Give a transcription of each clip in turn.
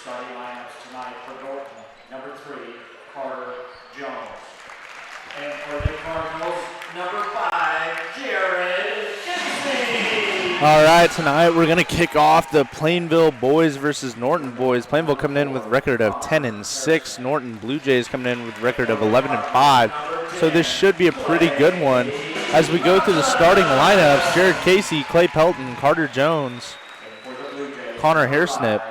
starting lineups tonight for Norton. Number 3, Carter Jones. And for the Cardinals, number 5, Jared Gibson. All right, tonight we're going to kick off the Plainville boys versus Norton boys. Plainville coming in with a record of 10-6. Norton Blue Jays coming in with a record of 11-5. So this should be a pretty good one. As we go through the starting lineups, Jared Casey, Clay Pelton, Carter Jones, Connor Hairsnip,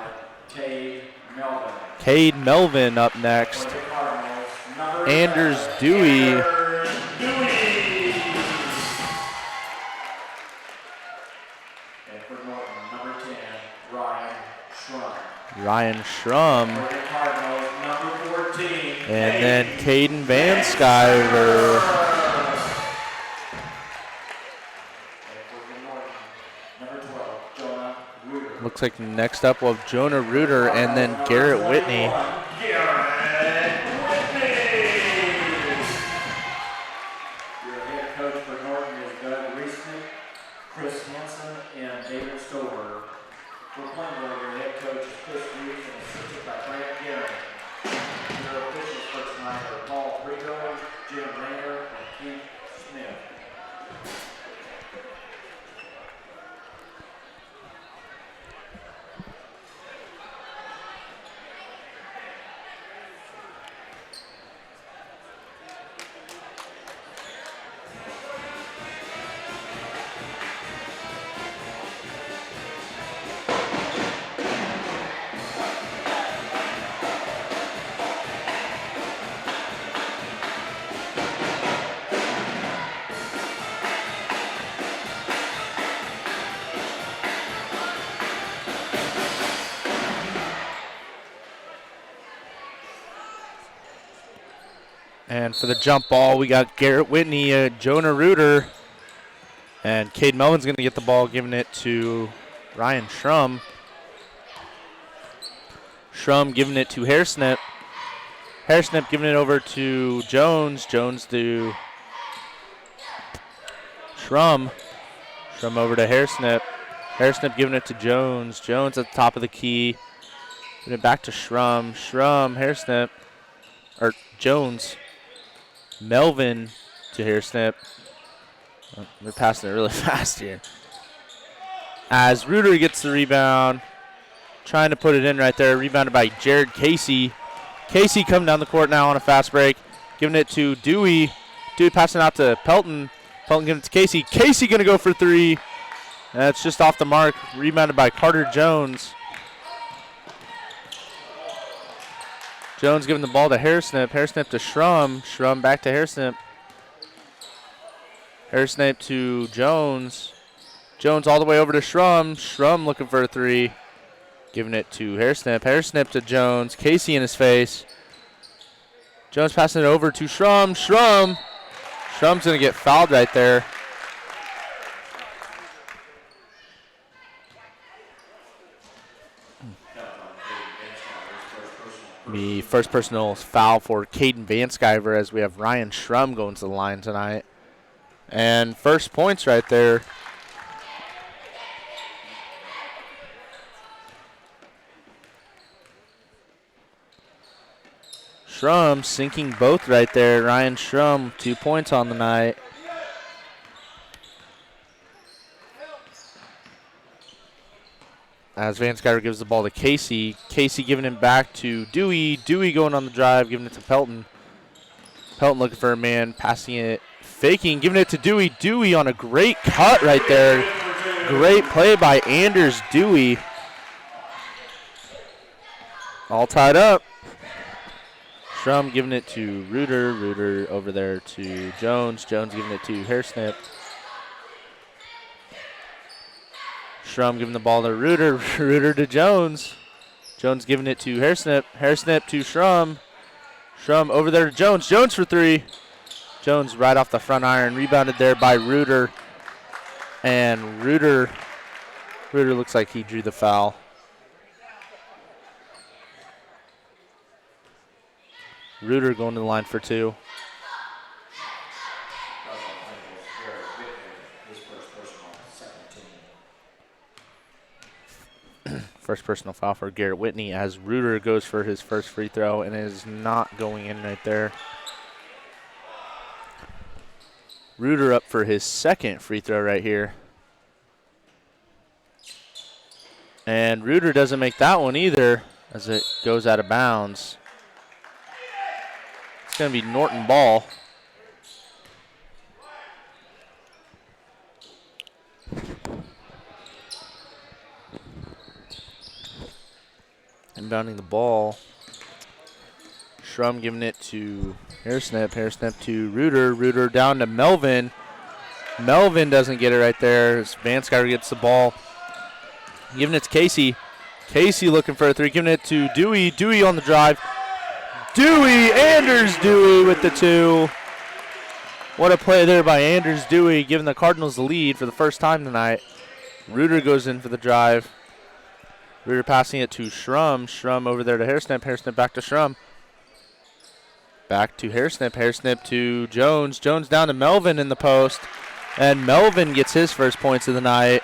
Cade Melvin up next, Anders Dewey, Ryan Schrum, and then Caden Van Skyver. Looks like next up we'll have Jonah Reuter and then Garrett Whitney. And for the jump ball, we got Garrett Whitney, Jonah Reuter, and Cade Melvin's going to get the ball, giving it to Ryan Schrum. Schrum giving it to Hairsnip. Hairsnip giving it over to Jones. Jones to Schrum. Schrum over to Hairsnip. Hairsnip giving it to Jones. Jones at the top of the key. Giving it back to Schrum. Schrum, Hairsnip, or Jones. Melvin to Hairsnip. Oh, they're passing it really fast here. As Reuter gets the rebound, trying to put it in right there. Rebounded by Jared Casey. Casey coming down the court now on a fast break. Giving it to Dewey. Dewey passing out to Pelton. Pelton giving it to Casey. Casey going to go for 3. That's just off the mark. Rebounded by Carter Jones. Jones giving the ball to Hairsnip. Hairsnip to Schrum. Schrum back to Hairsnip. Hairsnip to Jones. Jones all the way over to Schrum. Schrum looking for a 3. Giving it to Hairsnip. Hairsnip to Jones. Casey in his face. Jones passing it over to Schrum. Schrum. Schrum's going to get fouled right there. The first personal foul for Caden Van Skyver as we have Ryan Schrum going to the line tonight. And first points right there. Schrum sinking both right there. Ryan Schrum, 2 points on the night. As Van Skyver gives the ball to Casey. Casey giving it back to Dewey. Dewey going on the drive, giving it to Pelton. Pelton looking for a man, passing it, faking, giving it to Dewey. Dewey on a great cut right there. Great play by Anders Dewey. All tied up. Schrum giving it to Reuter. Reuter over there to Jones. Jones giving it to Hairsnip. Schrum giving the ball to Reuter. Reuter to Jones. Jones giving it to Hairsnip. Hairsnip to Schrum. Schrum over there to Jones. Jones for 3. Jones right off the front iron. Rebounded there by Reuter. And Reuter looks like he drew the foul. Reuter going to the line for 2. First personal foul for Garrett Whitney as Reuter goes for his first free throw and it is not going in right there. Reuter up for his second free throw right here. And Reuter doesn't make that one either as it goes out of bounds. It's going to be Norton ball. Inbounding the ball. Schrum giving it to Hairsnip. Hairsnip to Reuter. Reuter down to Melvin. Melvin doesn't get it right there as Vanskyver gets the ball. Giving it to Casey. Casey looking for a three. Giving it to Dewey. Dewey on the drive. Dewey. Anders Dewey with the two. What a play there by Anders Dewey, giving the Cardinals the lead for the first time tonight. Reuter goes in for the drive. Reuter passing it to Schrum. Schrum over there to Hairsnip. Hairsnip back to Schrum. Back to Hairsnip. Hairsnip to Jones. Jones down to Melvin in the post. And Melvin gets his first points of the night.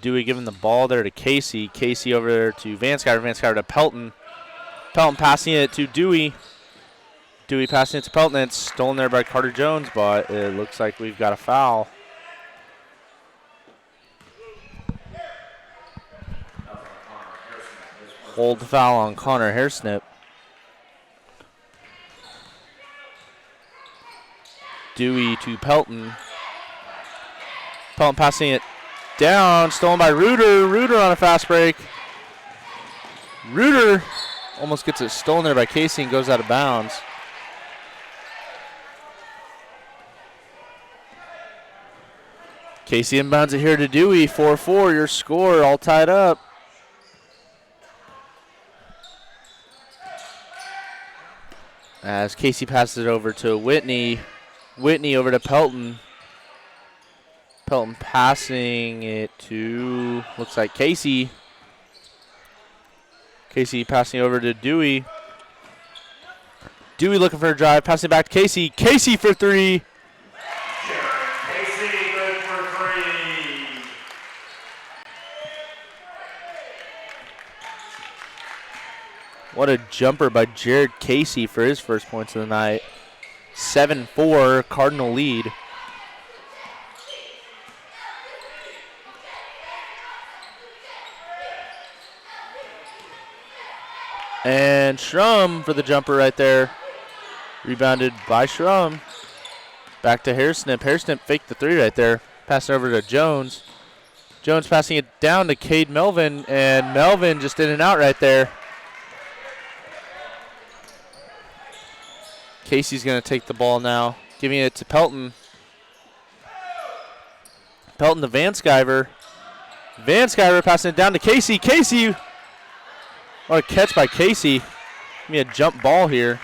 Dewey giving the ball there to Casey. Casey over there to Vanskyver. Vanskyver to Pelton. Pelton passing it to Dewey. Dewey passing it to Pelton. It's stolen there by Carter Jones, but it looks like we've got a foul. Hold the foul on Connor Hairsnip. Dewey to Pelton. Pelton passing it down. Stolen by Reuter. Reuter on a fast break. Reuter almost gets it stolen there by Casey and goes out of bounds. Casey inbounds it here to Dewey. 4-4, your score, all tied up. As Casey passes it over to Whitney. Whitney over to Pelton. Pelton passing it to, looks like Casey. Casey passing over to Dewey. Dewey looking for a drive, passing back to Casey. Casey for three. Casey good for three. What a jumper by Jared Casey for his first points of the night. 7-4, Cardinal lead. And Schrum for the jumper right there. Rebounded by Schrum. Back to Hairsnip. Hairsnip faked the three right there. Passing over to Jones. Jones passing it down to Cade Melvin. And Melvin just in and out right there. Casey's going to take the ball now. Giving it to Pelton. Pelton to Vanskyver. Vanskyver passing it down to Casey. Casey! What a catch by Casey. Give me a jump ball here.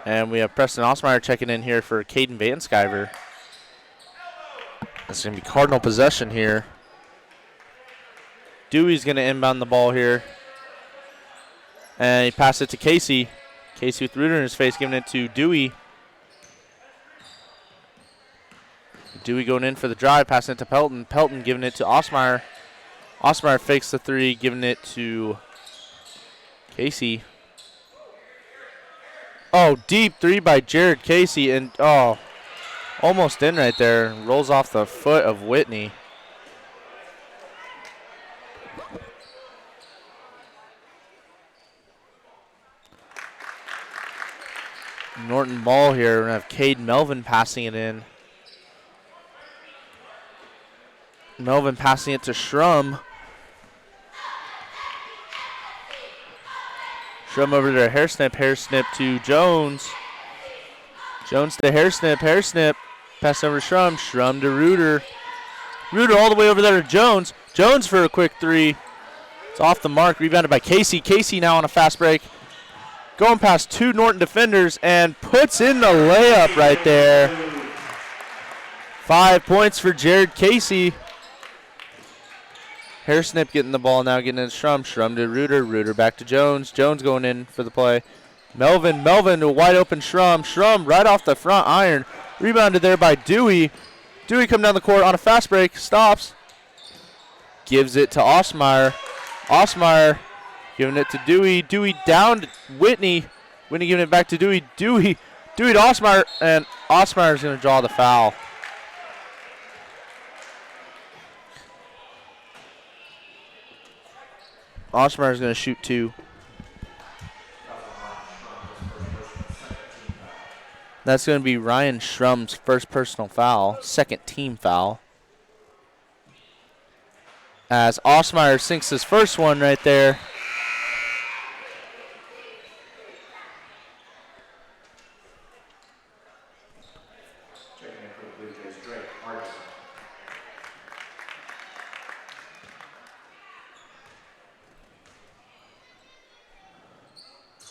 And we have Preston Osmeyer checking in here for Caden Vanskyver. It's going to be Cardinal possession here. Dewey's going to inbound the ball here. And he passed it to Casey. Casey with Reuter in his face, giving it to Dewey. Dewey going in for the drive, passing it to Pelton. Pelton giving it to Osmeyer. Osmeyer fakes the three, giving it to Casey. Oh, deep three by Jared Casey, and oh, almost in right there. Rolls off the foot of Whitney. Norton ball here. We're going to have Cade Melvin passing it in. Melvin passing it to Schrum. Schrum over to Hairsnip. Hairsnip to Jones. Jones to Hairsnip. Hairsnip pass over to Schrum. Schrum to Reuter. Reuter all the way over there to Jones. Jones for a quick three. It's off the mark. Rebounded by Casey. Casey now on a fast break. Going past two Norton defenders and puts in the layup right there. 5 points for Jared Casey. Hairsnip getting the ball now, getting it to Shrum. Shrum to Reuter. Reuter back to Jones. Jones going in for the play. Melvin to a wide open Shrum. Shrum right off the front iron. Rebounded there by Dewey. Dewey come down the court on a fast break. Stops. Gives it to Osmeyer. Osmeyer giving it to Dewey. Dewey down to Whitney. Whitney giving it back to Dewey. Dewey to Osmeyer. And Osmeyer is going to draw the foul. Osmeyer is going to shoot 2. That's going to be Ryan Shrum's first personal foul, second team foul. As Osmeyer sinks his first one right there.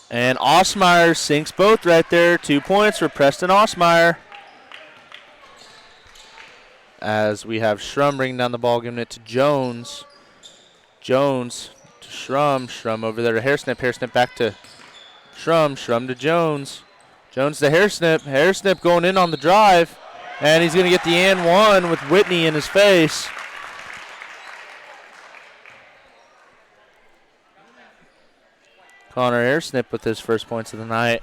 And Osmeyer sinks both right there. 2 points for Preston Osmeyer. As we have Shrum bringing down the ball, giving it to Jones. Jones to Shrum. Shrum over there to Hairsnip. Hairsnip back to Shrum. Shrum to Jones. Jones to Hairsnip. Hairsnip going in on the drive. And he's going to get the and one with Whitney in his face. Connor Hairsnip with his first points of the night.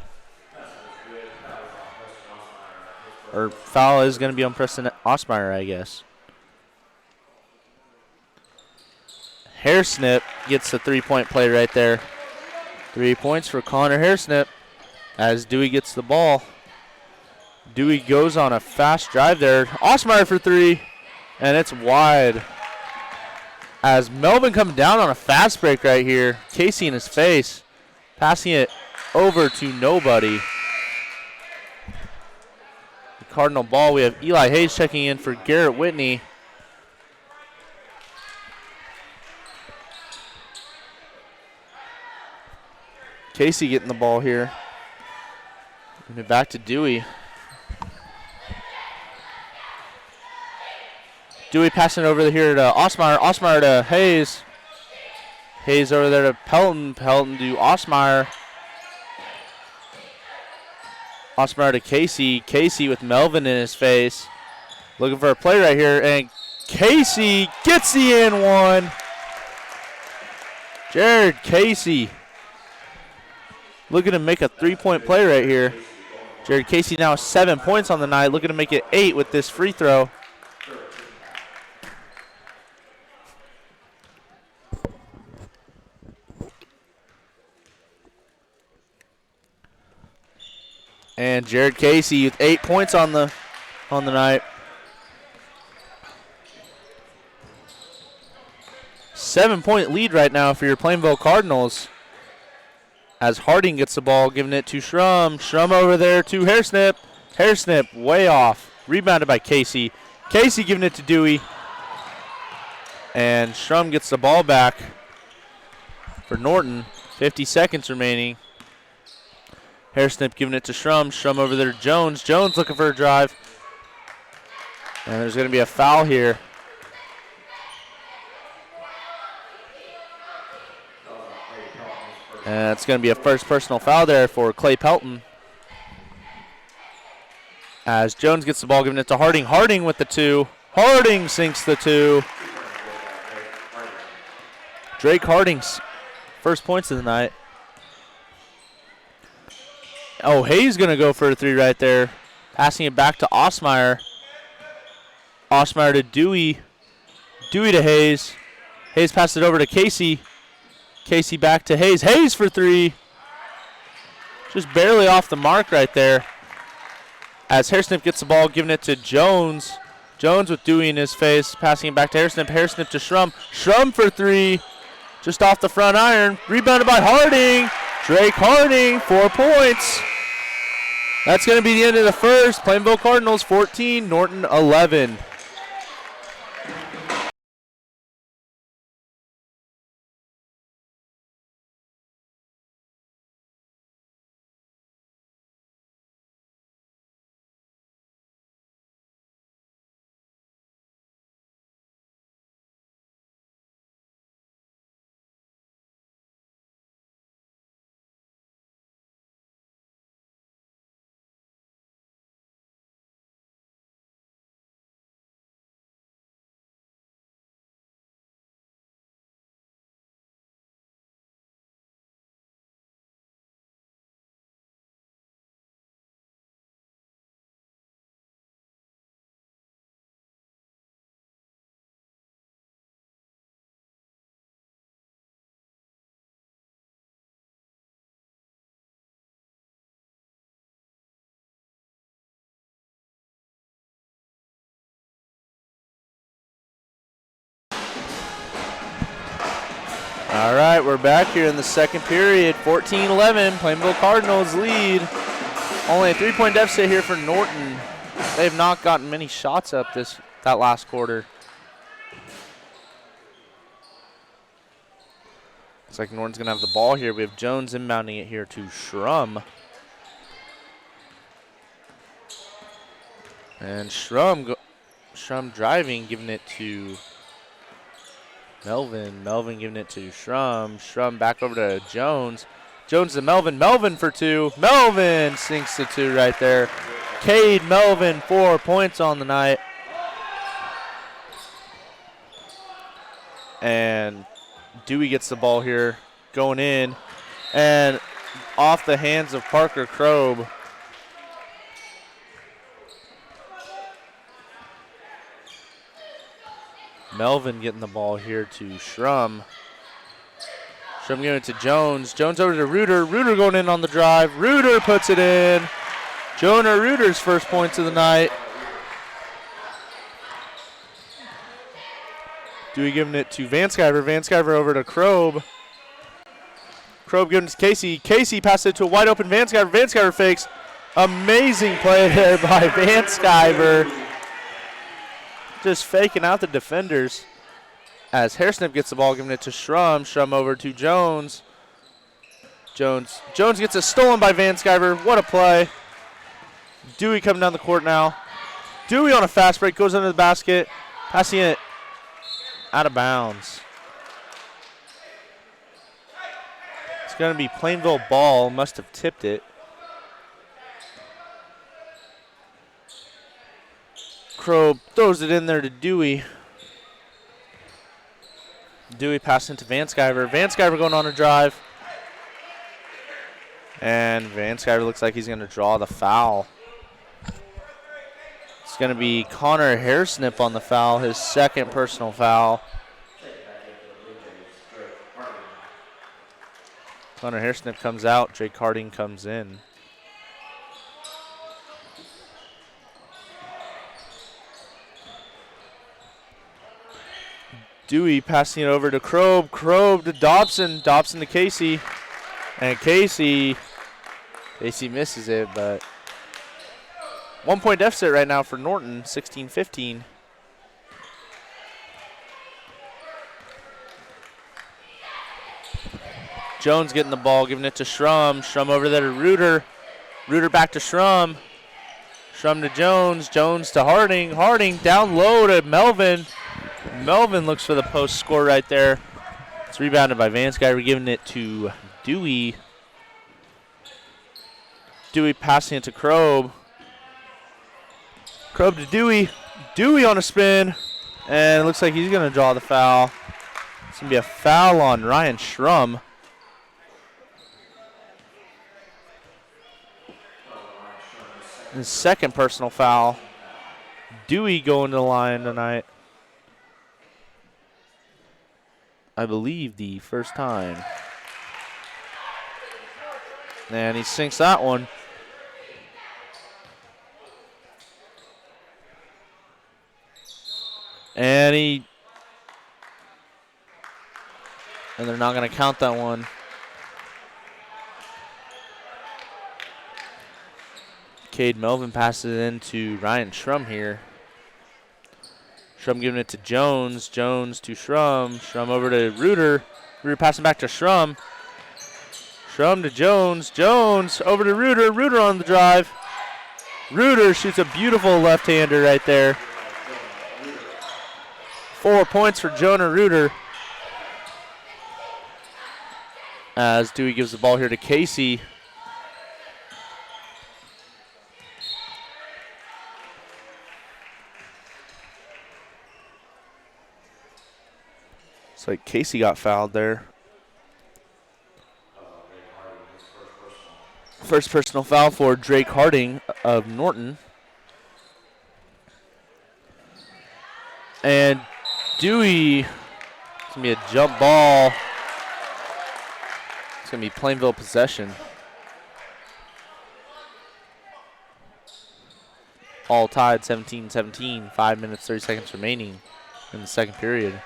Or foul is going to be on Preston Osmeyer, I guess. Hairsnip gets the 3-point play right there. 3 points for Connor Hairsnip as Dewey gets the ball. Dewey goes on a fast drive there. Osmeyer for 3, and it's wide. As Melvin comes down on a fast break right here. Casey in his face. Passing it over to nobody. The Cardinal ball. We have Eli Hayes checking in for Garrett Whitney. Casey getting the ball here. And back to Dewey. Dewey passing over here to Osmeyer. Osmeyer to Hayes. Hayes over there to Pelton. Pelton to Osmeyer. Osmeyer to Casey. Casey with Melvin in his face. Looking for a play right here. And Casey gets the in one. Jared Casey looking to make a 3-point play right here. Jared Casey now 7 points on the night. Looking to make it 8 with this free throw. And Jared Casey with 8 points on the night. 7-point lead right now for your Plainville Cardinals. As Harding gets the ball, giving it to Shrum. Shrum over there to Hairsnip. Hairsnip way off. Rebounded by Casey. Casey giving it to Dewey. And Shrum gets the ball back for Norton. 50 seconds remaining. Hairsnip giving it to Shrum. Shrum over there to Jones. Jones looking for a drive. And there's going to be a foul here. And it's going to be a first personal foul there for Clay Pelton. As Jones gets the ball, giving it to Harding. Harding with the 2. Harding sinks the 2. Drake Harding's first points of the night. Oh, Hayes going to go for a 3 right there. Passing it back to Osmeyer. Osmeyer to Dewey. Dewey to Hayes. Hayes passed it over to Casey. Casey back to Hayes. Hayes for 3. Just barely off the mark right there. As Hairsnip gets the ball, giving it to Jones. Jones with Dewey in his face. Passing it back to Hairsnip. Hairsnip to Shrum. Shrum for 3. Just off the front iron. Rebounded by Harding. Drake Harding, 4 points. That's going to be the end of the first. Plainville Cardinals 14, Norton 11. All right, we're back here in the second period. 14-11, Plainville Cardinals lead. Only a 3-point deficit here for Norton. They have not gotten many shots up that last quarter. Looks like Norton's going to have the ball here. We have Jones inbounding it here to Schrum. And Schrum driving, giving it to Melvin. Melvin giving it to Schrum. Schrum back over to Jones. Jones to Melvin. Melvin for two. Melvin sinks the two right there. Cade Melvin, 4 points on the night. And Dewey gets the ball here, going in, and off the hands of Parker Kroeb. Melvin getting the ball here to Schrum. Schrum giving it to Jones. Jones over to Reuter. Reuter going in on the drive. Reuter puts it in. Jonah Reuter's first points of the night. Dewey giving it to Vanskyver. Vanskyver over to Kroeb. Kroeb giving it to Casey. Casey passes it to a wide open Vanskyver. Vanskyver fakes. Amazing play there by Vanskyver. Just faking out the defenders. As Hairsnip gets the ball, giving it to Schrum. Schrum over to Jones. Jones gets it stolen by Vanskyver. What a play. Dewey coming down the court now. Dewey on a fast break, goes under the basket. Passing it out of bounds. It's going to be Plainville ball. Must have tipped it. Kroeb throws it in there to Dewey. Dewey passing to Vanskyver. Vanskyver going on a drive. And Vanskyver looks like he's going to draw the foul. It's going to be Connor Hairsnip on the foul, his second personal foul. Connor Hairsnip comes out. Drake Harding comes in. Dewey passing it over to Kroeb. Kroeb to Dobson. Dobson to Casey. And Casey misses it, but 1 point deficit right now for Norton, 16-15. Jones getting the ball, giving it to Schrum. Schrum over there to Reuter. Reuter back to Schrum. Schrum to Jones. Jones to Harding. Harding down low to Melvin. Melvin looks for the post score right there. It's rebounded by Vanskyver, giving it to Dewey. Dewey passing it to Kroeb. Kroeb to Dewey. Dewey on a spin. And it looks like he's going to draw the foul. It's going to be a foul on Ryan Schrum. His second personal foul. Dewey going to the line tonight. I believe the first time. And he sinks that one. And they're not going to count that one. Cade Melvin passes it in to Ryan Schrum here. Schrum giving it to Jones. Jones to Schrum. Schrum over to Reuter. Reuter passing back to Schrum. Schrum to Jones. Jones over to Reuter. Reuter on the drive. Reuter shoots a beautiful left-hander right there. 4 points for Jonah Reuter. As Dewey gives the ball here to Casey. It's like Casey got fouled there. First personal foul for Drake Harding of Norton. And Dewey, it's going to be a jump ball. It's going to be Plainville possession. All tied 17-17, 5 minutes, 30 seconds remaining in the second period.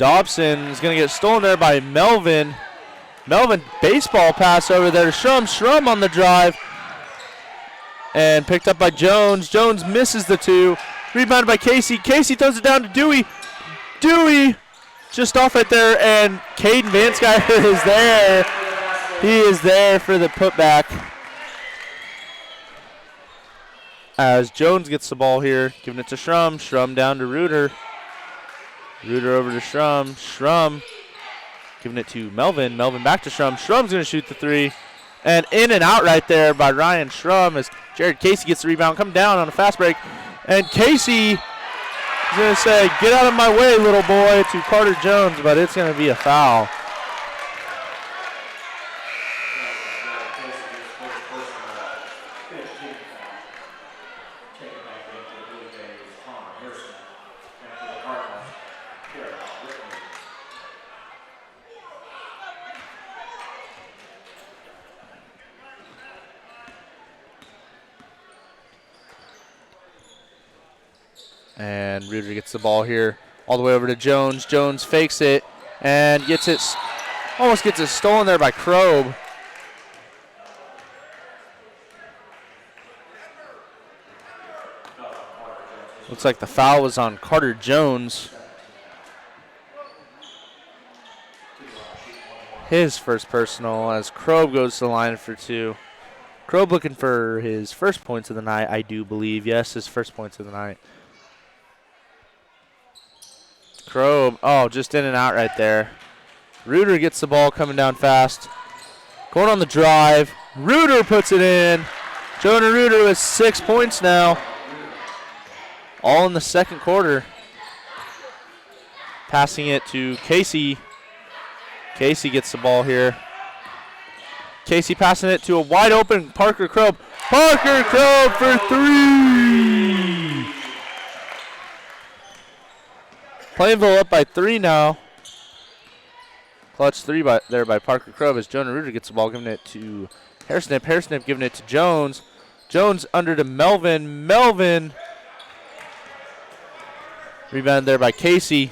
Dobson is going to get stolen there by Melvin. Melvin, baseball pass over there to Shrum. Shrum on the drive. And picked up by Jones. Jones misses the two. Rebounded by Casey. Casey throws it down to Dewey. Dewey just off right there. And Caden Vanskyler is there. He is there for the putback. As Jones gets the ball here, giving it to Shrum. Shrum down to Reuter. Reuter over to Shrum. Shrum giving it to Melvin. Melvin back to Shrum. Shrum's going to shoot the three. And in and out right there by Ryan Shrum as Jared Casey gets the rebound. Come down on a fast break. And Casey is going to say, get out of my way, little boy, to Carter Jones, but it's going to be a foul. And Reuter gets the ball here all the way over to Jones. Jones fakes it and gets it, almost gets it stolen there by Krob. Looks like the foul was on Carter Jones. His first personal as Krob goes to the line for two. Krob looking for his first points of the night, I do believe. Yes, his first points of the night. Krob, oh, just in and out right there. Reuter gets the ball coming down fast. Going on the drive. Reuter puts it in. Jonah Reuter with 6 points now. All in the second quarter. Passing it to Casey. Casey gets the ball here. Casey passing it to a wide open Parker Krob. Parker Krob for three. Plainville up by 3 now. Clutch three there by Parker Krob as Jonah Reuter gets the ball, giving it to Hairsnip. Hairsnip giving it to Jones. Jones under to Melvin. Melvin. Rebound there by Casey.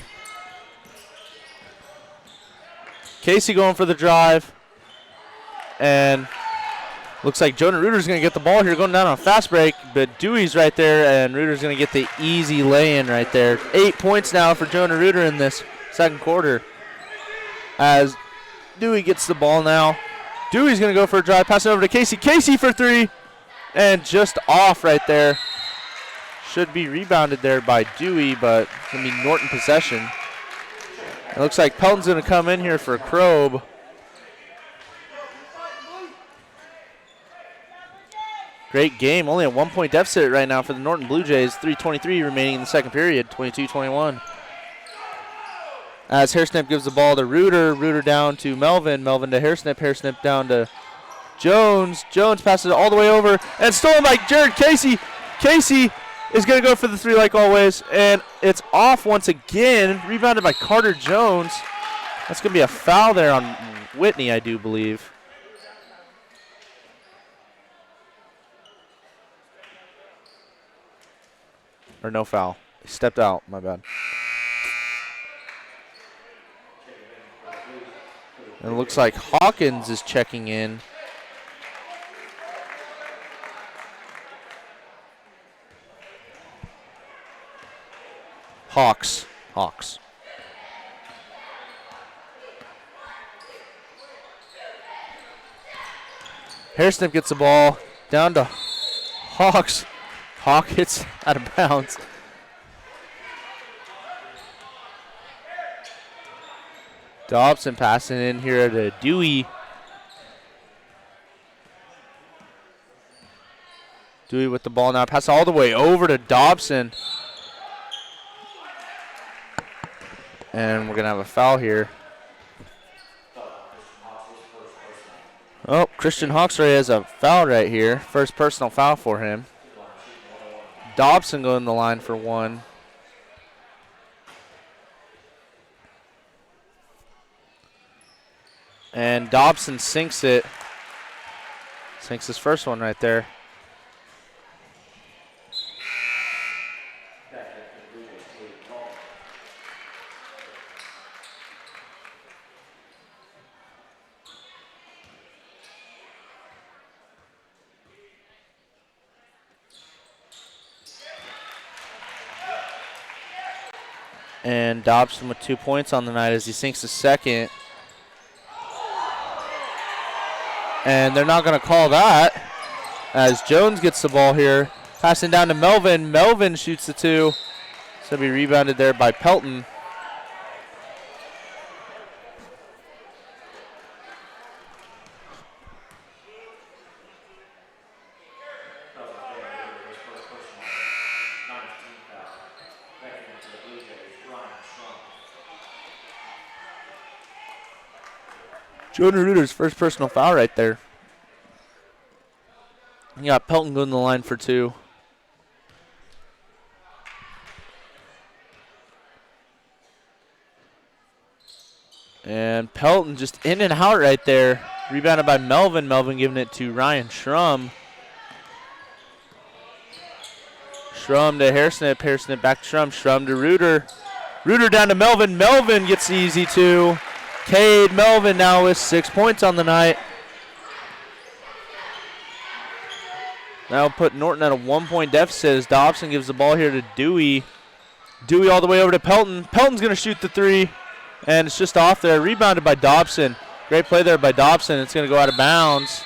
Casey going for the drive. And looks like Jonah Reuter's going to get the ball here going down on a fast break. But Dewey's right there, and Reuter's going to get the easy lay-in right there. 8 points now for Jonah Reuter in this second quarter. As Dewey gets the ball now. Dewey's going to go for a drive, pass it over to Casey. Casey for three. And just off right there. Should be rebounded there by Dewey, but it's going to be Norton possession. It looks like Pelton's going to come in here for Krob. Great game. Only a 1 point deficit right now for the Norton Blue Jays. 3:23 remaining in the second period. 22-21. As Hairsnip gives the ball to Reuter. Reuter down to Melvin. Melvin to Hairsnip. Hairsnip down to Jones. Jones passes it all the way over. And stolen by Jared Casey. Casey is going to go for the three like always. And it's off once again. Rebounded by Carter Jones. That's going to be a foul there on Whitney, I do believe. Or no foul. He stepped out. My bad. And it looks like Hawkins is checking in. Hawks. Hairsnip gets the ball down to Hawks. Hawk hits out of bounds. Dobson passing in here to Dewey. Dewey with the ball now. Pass all the way over to Dobson. And we're going to have a foul here. Oh, Christian Hawksray has a foul right here. First personal foul for him. Dobson going the line for one. And Dobson sinks it. Sinks his first one right there. And Dobson with 2 points on the night as he sinks a second. And they're not going to call that as Jones gets the ball here. Passing down to Melvin. Melvin shoots the 2. So he'll be rebounded there by Pelton. Jonah Reuter's first personal foul right there. You got Pelton going to the line for 2. And Pelton just in and out right there. Rebounded by Melvin. Melvin giving it to Ryan Schrum. Schrum to Hairsnip. Hairsnip back to Schrum. Schrum to Reuter. Reuter down to Melvin. Melvin gets the easy 2. Cade Melvin now with 6 points on the night. That'll put Norton at a 1-point deficit as Dobson gives the ball here to Dewey. Dewey all the way over to Pelton. Pelton's going to shoot the 3, and it's just off there. Rebounded by Dobson. Great play there by Dobson. It's going to go out of bounds.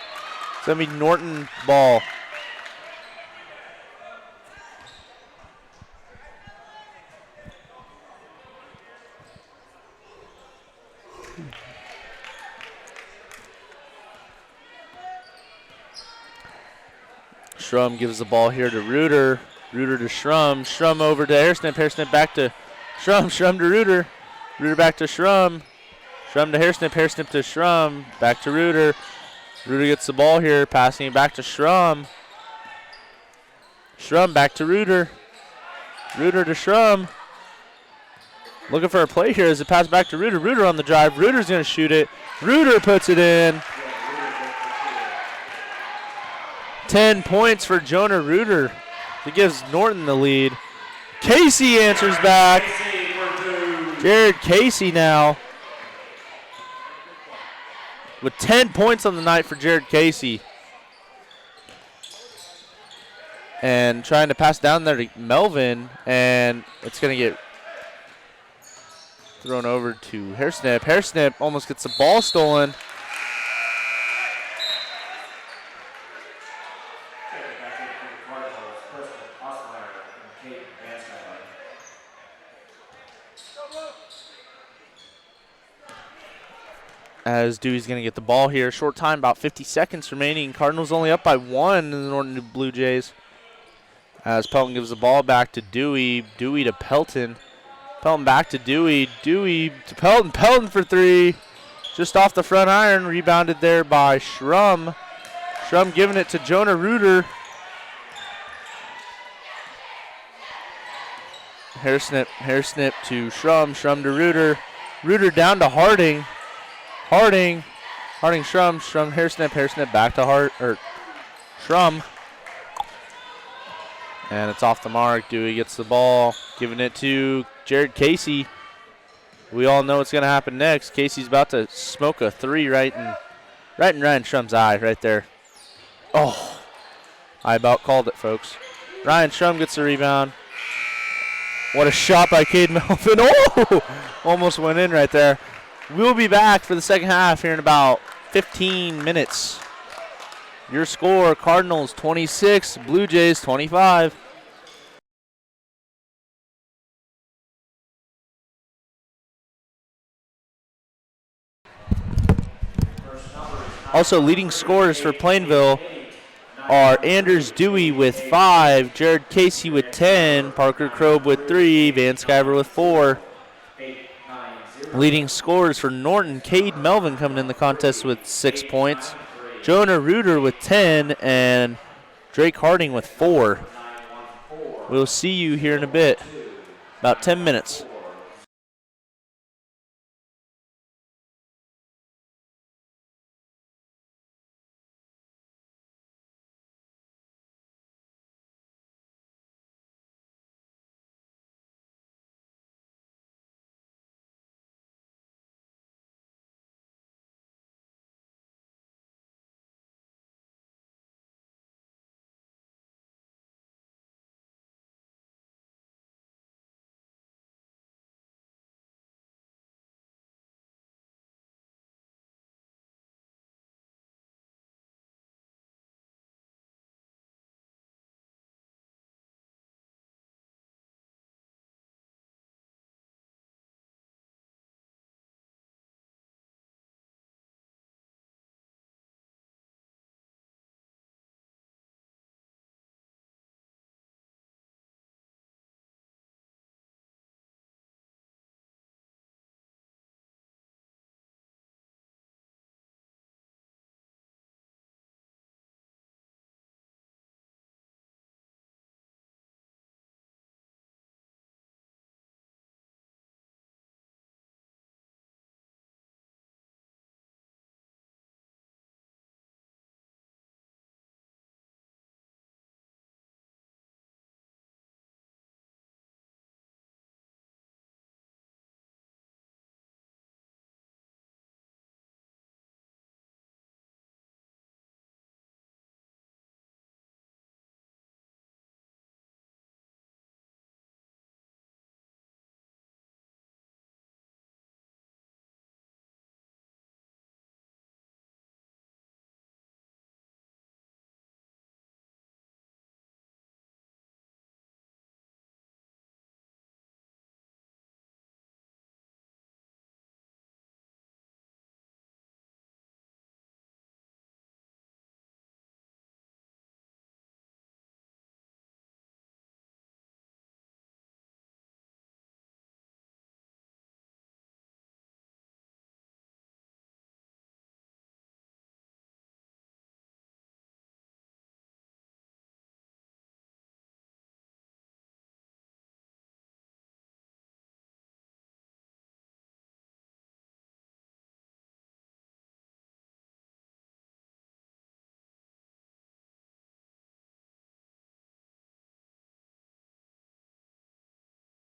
It's going to be Norton ball. Schrum gives the ball here to Reuter. Reuter to Schrum. Schrum over to Hairsnip. Hairsnip back to Schrum. Schrum to Reuter. Reuter back to Schrum. Schrum to Hairsnip. Hairsnip to Schrum. Back to Reuter. Reuter gets the ball here. Passing it back to Schrum. Schrum back to Reuter. Reuter to Schrum. Looking for a play here as it passes back to Reuter. Reuter on the drive. Reuter's going to shoot it. Reuter puts it in. 10 points for Jonah Reuter. He gives Norton the lead. Casey answers back. Jared Casey now with 10 points on the night for Jared Casey. And trying to pass down there to Melvin, and it's going to get thrown over to Hairsnip. Hairsnip almost gets the ball stolen. As Dewey's going to get the ball here. Short time, about 50 seconds remaining. Cardinals only up by 1 in the Norton Blue Jays. As Pelton gives the ball back to Dewey. Dewey to Pelton. Pelton back to Dewey. Dewey to Pelton. Pelton for 3. Just off the front iron. Rebounded there by Schrum. Schrum giving it to Jonah Reuter. Hairsnip to Schrum. Schrum to Reuter. Reuter down to Harding. Harding, Schrum, Hairsnip, back to Schrum. And it's off the mark. Dewey gets the ball, giving it to Jared Casey. We all know what's going to happen next. Casey's about to smoke a 3 right in Ryan Schrum's eye right there. Oh, I about called it, folks. Ryan Schrum gets the rebound. What a shot by Cade Melvin. Oh, almost went in right there. We'll be back for the second half here in about 15 minutes. Your score, Cardinals 26, Blue Jays 25. Also, leading scorers for Plainville are Anders Dewey with 5, Jared Casey with 10, Parker Kroeb with 3, Van Sciver with 4. Leading scorers for Norton, Cade Melvin coming in the contest with 6 points, Jonah Reuter with 10, and Drake Harding with 4. We'll see you here in a bit, about 10 minutes.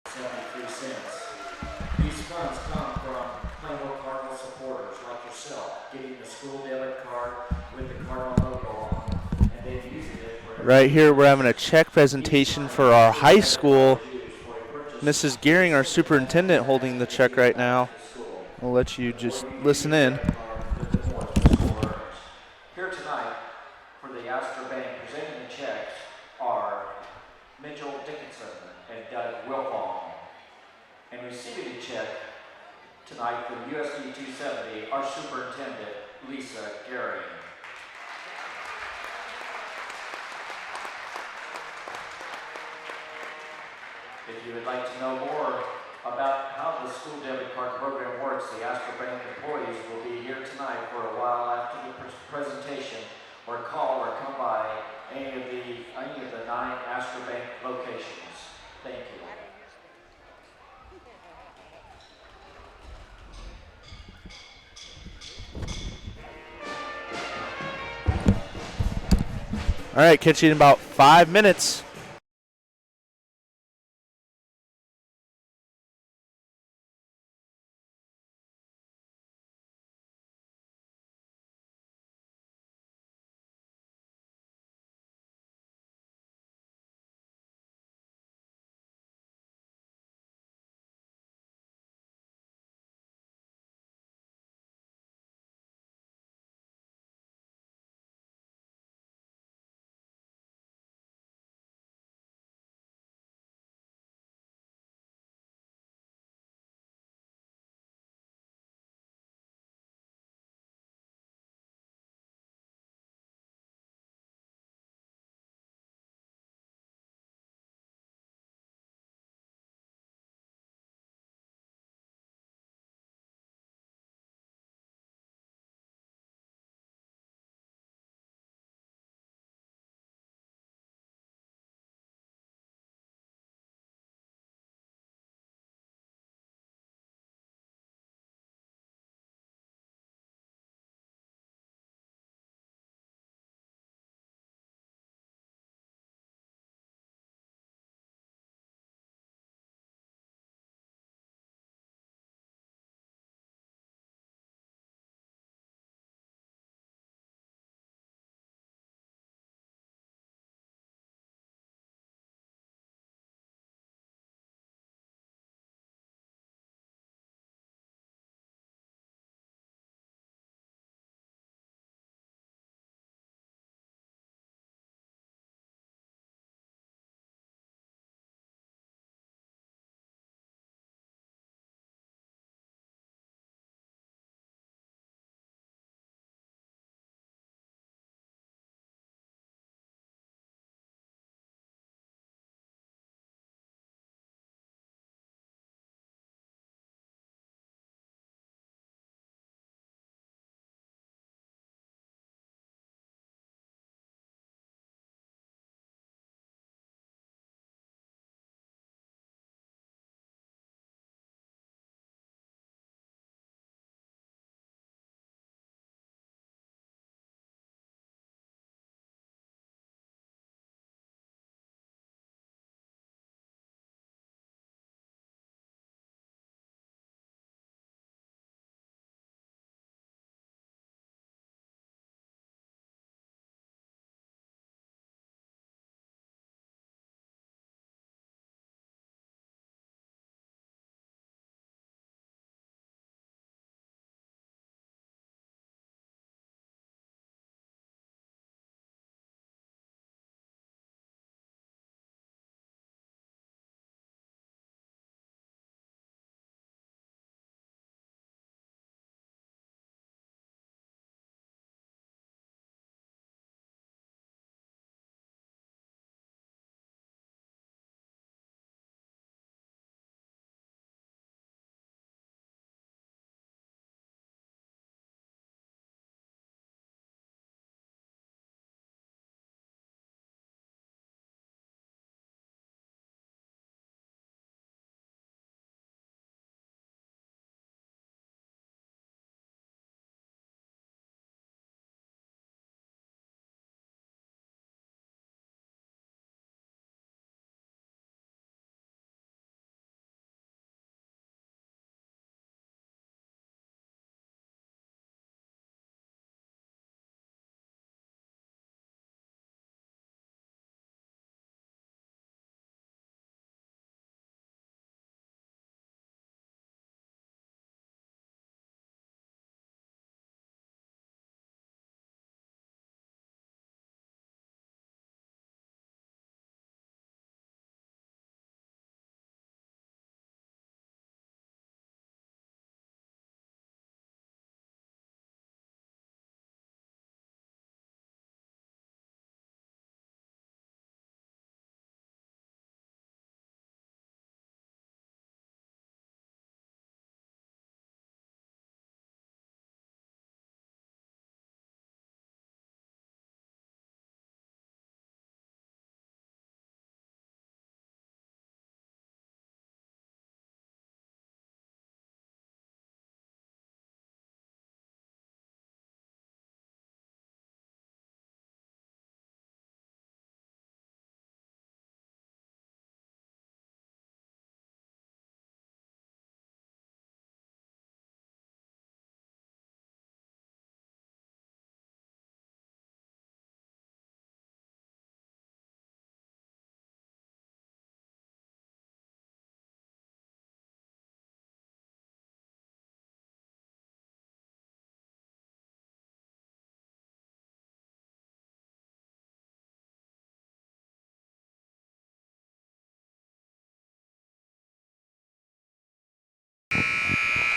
$0.73. These funds come from Plainville Cardinal supporters like yourself, getting the school debit card with the Cardinal logo on, and then using it for Right here, we're having a check presentation for our high school. Mrs. Gearing, our superintendent, holding the check right now. We'll let you just listen in. Here tonight for the Astor Bank presenting the checks are Mitchell Dickinson and Doug Wilbaum. And receiving the check tonight from USD 270, our superintendent, Lisa Gary. If you would like to know more about how the school debit card program works, the Astor Bank employees will be here tonight for a while after the presentation, or call or come by any of the 9 Astor Bank locations. Thank you. All right, catch you in about 5 minutes.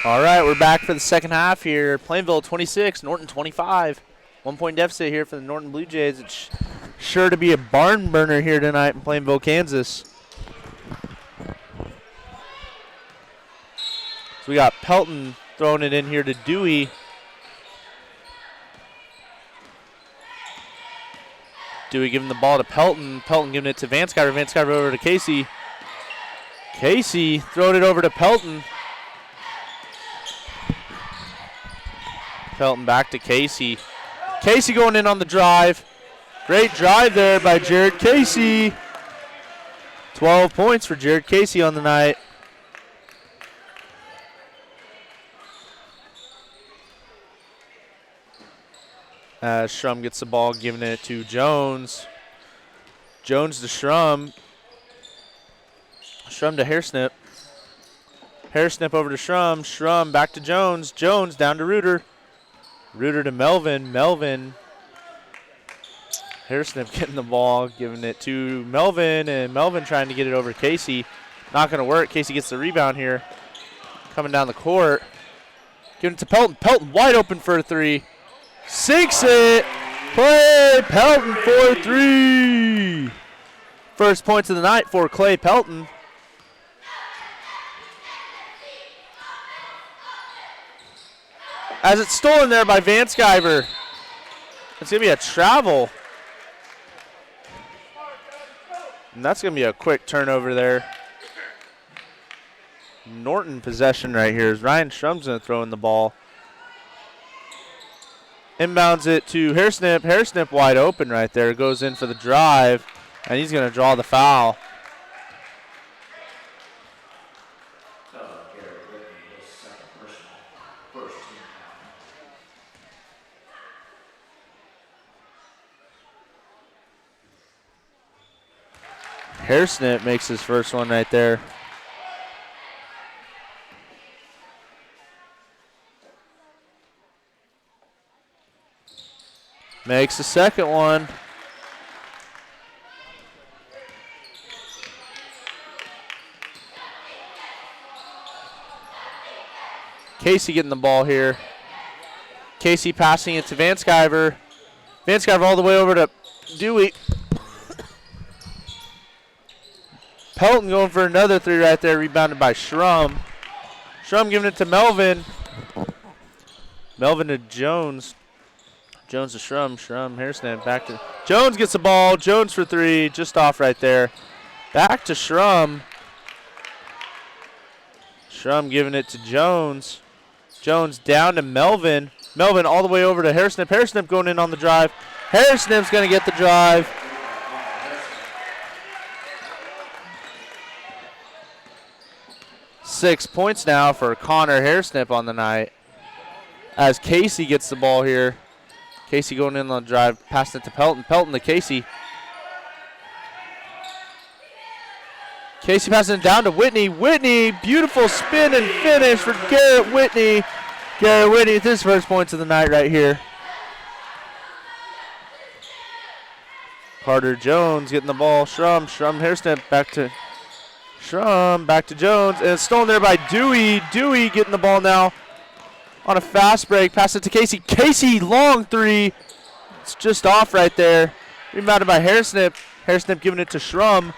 All right, we're back for the second half here. Plainville 26, Norton 25. 1 point deficit here for the Norton Blue Jays. It's sure to be a barn burner here tonight in Plainville, Kansas. So we got Pelton throwing it in here to Dewey. Dewey giving the ball to Pelton. Pelton giving it to Vanskyver. Vanskyver over to Casey. Casey throwing it over to Pelton. Pelton back to Casey. Casey going in on the drive. Great drive there by Jared Casey. 12 points for Jared Casey on the night. As Shrum gets the ball, giving it to Jones. Jones to Shrum. Shrum to Hairsnip. Hairsnip over to Shrum. Shrum back to Jones. Jones down to Reuter. Reuter to Melvin. Melvin. Hairsnip getting the ball, giving it to Melvin, and Melvin trying to get it over Casey. Not going to work. Casey gets the rebound here. Coming down the court. Giving it to Pelton. Pelton wide open for a three. Sinks it. Clay Pelton for three. First points of the night for Clay Pelton. As it's stolen there by Vanskyver. It's going to be a travel. And that's going to be a quick turnover there. Norton possession right here as Ryan Shrum's going to throw in the ball. Inbounds it to Hairsnip. Hairsnip wide open right there. Goes in for the drive, and he's going to draw the foul. Hairsnip makes his first one right there. Makes the second one. Casey getting the ball here. Casey passing it to Vanskyver. Vanskyver all the way over to Dewey. Pelton going for another three right there, rebounded by Shrum. Shrum giving it to Melvin. Melvin to Jones. Jones to Shrum. Shrum, Hairsnip, back to Jones gets the ball. Jones for three, just off right there. Back to Shrum. Shrum giving it to Jones. Jones down to Melvin. Melvin all the way over to Hairsnip. Hairsnip going in on the drive. Hairsnip's going to get the drive. .6 points now for Connor Hairsnip on the night. As Casey gets the ball here. Casey going in on the drive, passing it to Pelton. Pelton to Casey. Casey passing it down to Whitney. Whitney, beautiful spin and finish for Garrett Whitney. Garrett Whitney with his first points of the night right here. Carter Jones getting the ball. Shrum, Hairsnip back to Shrum, back to Jones, and it's stolen there by Dewey. Dewey getting the ball now on a fast break. Pass it to Casey. Casey, long three. It's just off right there. Rebounded by Hairsnip. Hairsnip giving it to Shrum.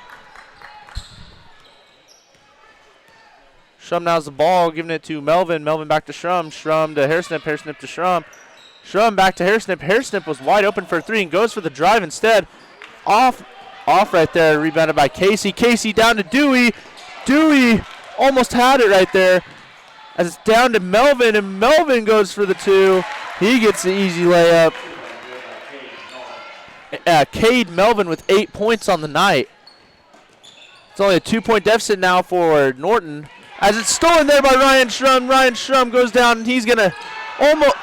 Shrum now has the ball, giving it to Melvin. Melvin back to Shrum. Shrum to Hairsnip. Hairsnip to Shrum. Shrum back to Hairsnip. Hairsnip was wide open for three and goes for the drive instead. Off right there, rebounded by Casey. Casey down to Dewey. Dewey almost had it right there. As it's down to Melvin, and Melvin goes for the two. He gets the easy layup. Cade Melvin with 8 points on the night. It's only a 2-point deficit now for Norton. As it's stolen there by Ryan Shrum. Ryan Shrum goes down, and he's going to almost,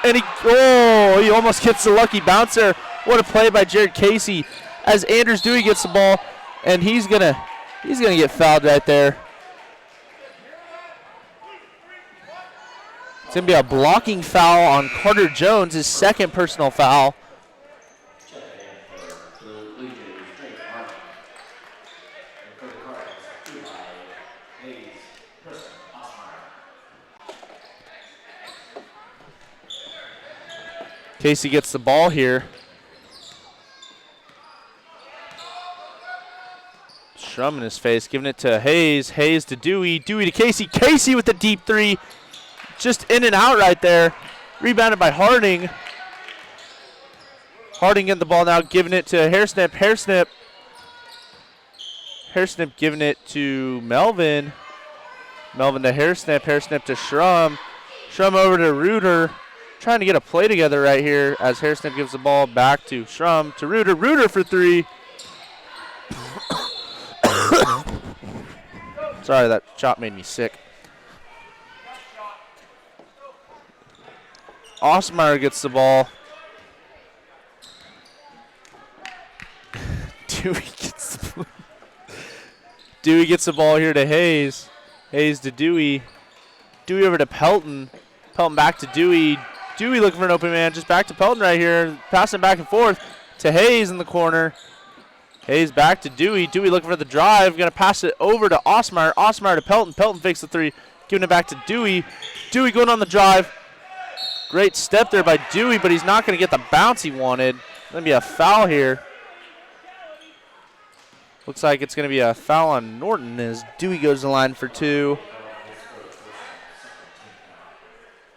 and he almost gets the lucky bouncer. What a play by Jared Casey. As Anders Dewey gets the ball, and he's gonna get fouled right there. It's gonna be a blocking foul on Carter Jones, his second personal foul. Casey gets the ball here. Shrum in his face, giving it to Hayes. Hayes to Dewey. Dewey to Casey. Casey with the deep three. Just in and out right there. Rebounded by Harding. Harding getting the ball now, giving it to Hairsnip. Hairsnip giving it to Melvin. Melvin to Hairsnip. Hairsnip to Shrum. Shrum over to Reuter. Trying to get a play together right here as Hairsnip gives the ball back to Shrum to Reuter. Reuter for three. Sorry, that shot made me sick. Osmeyer gets the ball. Dewey gets the ball here to Hayes. Hayes to Dewey. Dewey over to Pelton. Pelton back to Dewey. Dewey looking for an open man. Just back to Pelton right here. Passing back and forth to Hayes in the corner. Hayes back to Dewey. Dewey looking for the drive. Going to pass it over to Osmeyer. Osmeyer to Pelton. Pelton fakes the three. Giving it back to Dewey. Dewey going on the drive. Great step there by Dewey, but he's not going to get the bounce he wanted. Going to be a foul here. Looks like it's going to be a foul on Norton as Dewey goes to the line for two.